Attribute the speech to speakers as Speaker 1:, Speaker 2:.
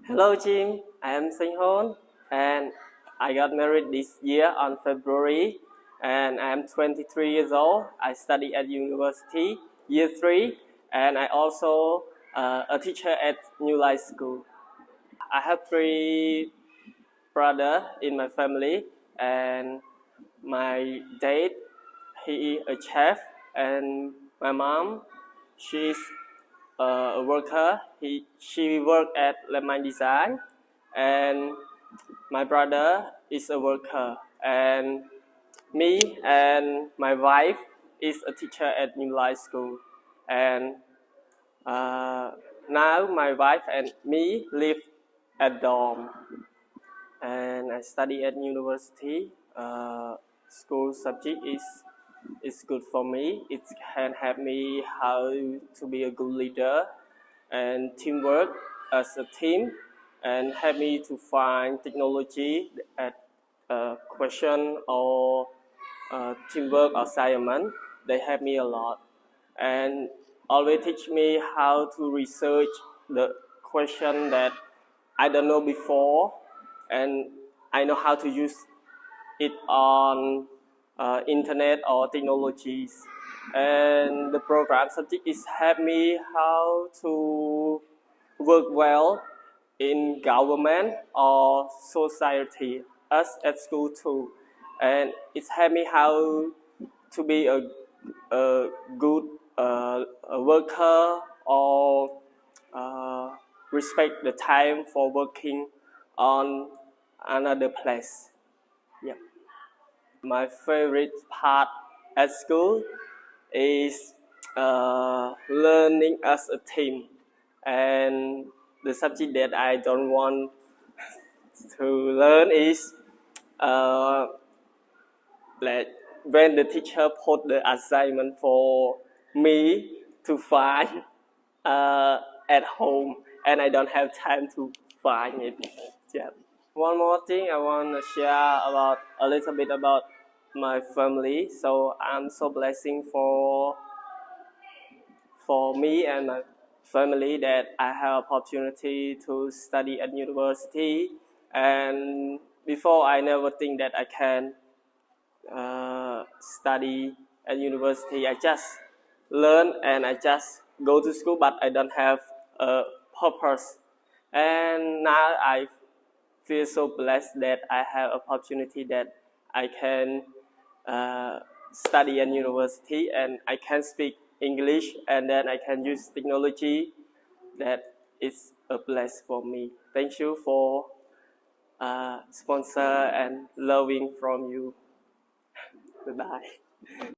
Speaker 1: Hello, Jim. I am Sinh Hon, and I got married this year on February, and I am 23 years old. I study at university, year 3, and I also a teacher at New Life School. I have 3 brothers in my family, and my dad, he is a chef, and my mom, she's a worker. She worked at Le Mans Design, and my brother is a worker, and me and my wife is a teacher at New Life School, and now my wife and me live at dorm, and I study at university. School subject is good for me. It can help me how to be a good leader and teamwork as a team, and help me to find technology at question or teamwork assignment. They help me a lot, and always teach me how to research the question that I don't know before, and I know how to use it on internet or technologies. And the program subject is help me how to work well in government or society, us at school too. And it's helped me how to be a good a worker or respect the time for working on another place. Yeah. My favorite part at school is learning as a team, and the subject that I don't want to learn is like when the teacher put the assignment for me to find at home, and I don't have time to find it. Yeah. One more thing I want to share about a little bit about my family. So I'm so blessing for me and my family that I have opportunity to study at university. And before, I never think that I can study at university. I just learn and I just go to school, but I don't have a purpose. And now I feel so blessed that I have opportunity that I can study at university, and I can speak English, and then I can use technology. That is a bless for me. Thank you for sponsor and loving from you. Goodbye.